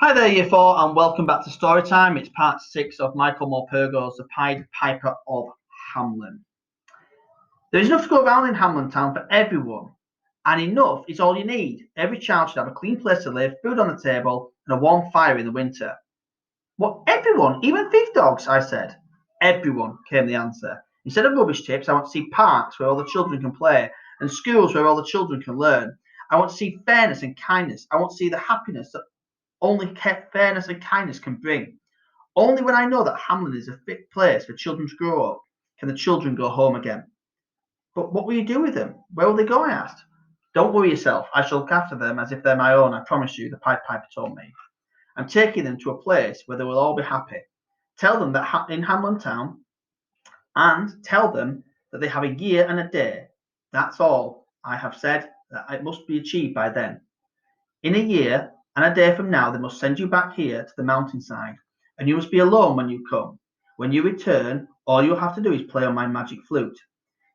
Hi there, Year 4, and welcome back to Storytime. It's part 6 of Michael Morpurgo's The Pied Piper of Hamelin. There is enough to go around in Hamelin Town for everyone, and enough is all you need. Every child should have a clean place to live, food on the table, and a warm fire in the winter. What, everyone? Even thief dogs? I said. Everyone, came the answer. Instead of rubbish tips, I want to see parks where all the children can play, and schools where all the children can learn. I want to see fairness and kindness. I want to see the happiness that only fairness and kindness can bring. Only when I know that Hamelin is a fit place for children to grow up can the children go home again. But what will you do with them? Where will they go? I asked. Don't worry yourself. I shall look after them as if they're my own, I promise you, the Pied Piper told me. I'm taking them to a place where they will all be happy. Tell them that in Hamelin Town, and tell them that they have a year and a day. That's all I have said, that it must be achieved by then. In a year and a day from now, they must send you back here to the mountainside, and you must be alone when you come. When you return, all you have to do is play on my magic flute.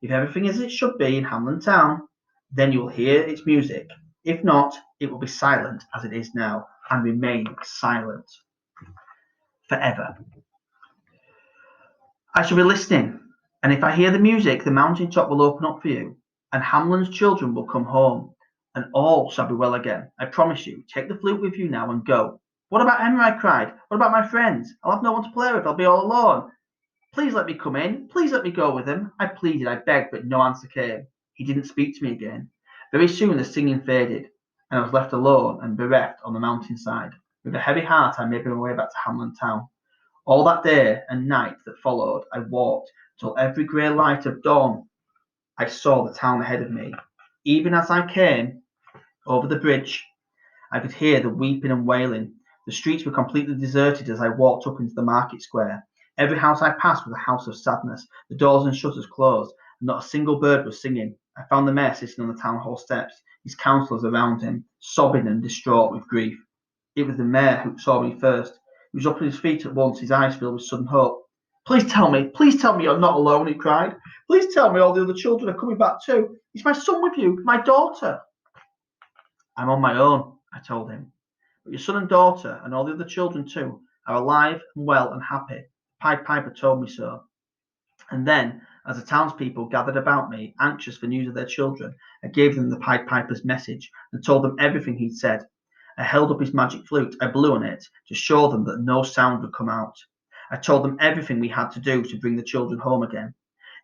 If everything is as it should be in Hamelin Town, then you will hear its music. If not, it will be silent as it is now, and remain silent forever. I shall be listening, and if I hear the music, the mountain top will open up for you, and Hamelin's children will come home, and all shall be well again. I promise you. Take the flute with you now and go. What about Emma? I cried. What about my friends? I'll have no one to play with. I'll be all alone. Please let me come in. Please let me go with him. I pleaded, I begged, but no answer came. He didn't speak to me again. Very soon the singing faded, and I was left alone and bereft on the mountainside. With a heavy heart, I made my way back to Hamelin Town. All that day and night that followed, I walked till every grey light of dawn I saw the town ahead of me. Even as I came over the bridge, I could hear the weeping and wailing. The streets were completely deserted as I walked up into the market square. Every house I passed was a house of sadness, the doors and shutters closed, and not a single bird was singing. I found the mayor sitting on the town hall steps, his councillors around him, sobbing and distraught with grief. It was the mayor who saw me first. He was up on his feet at once, his eyes filled with sudden hope. Please tell me you're not alone, he cried. Please tell me all the other children are coming back too. Is my son with you, my daughter? I'm on my own, I told him. But your son and daughter, and all the other children too, are alive and well and happy. The Pied Piper told me so. And then, as the townspeople gathered about me, anxious for news of their children, I gave them the Pied Piper's message and told them everything he'd said. I held up his magic flute, I blew on it, to show them that no sound would come out. I told them everything we had to do to bring the children home again.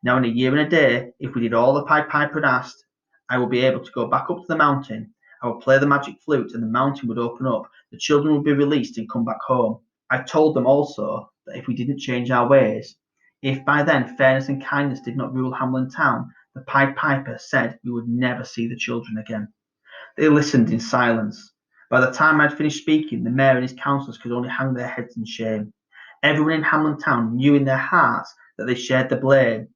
Now in a year and a day, if we did all the Pied Piper had asked, I would be able to go back up to the mountain. I would play the magic flute and the mountain would open up, the children would be released and come back home. I told them also that if we didn't change our ways, if by then fairness and kindness did not rule Hamelin Town, the Pied Piper said we would never see the children again. They listened in silence. By the time I'd finished speaking, the mayor and his councillors could only hang their heads in shame. Everyone in Hamelin Town knew in their hearts that they shared the blame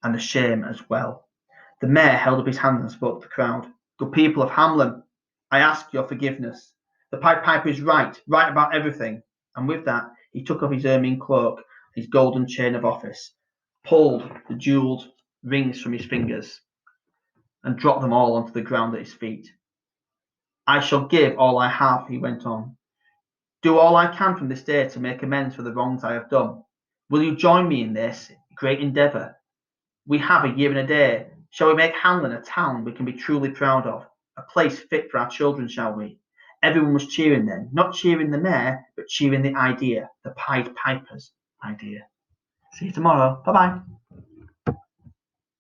and the shame as well. The mayor held up his hand and spoke to the crowd. Good people of Hamelin, I ask your forgiveness. The Pied Piper is right about everything. And with that, he took off his ermine cloak, his golden chain of office, pulled the jewelled rings from his fingers, and dropped them all onto the ground at his feet. I shall give all I have, he went on. Do all I can from this day to make amends for the wrongs I have done. Will you join me in this great endeavour? We have a year and a day. Shall we make Hamelin a town we can be truly proud of? A place fit for our children, shall we? Everyone was cheering then, not cheering the mayor, but cheering the idea, the Pied Piper's idea. See you tomorrow. Bye-bye.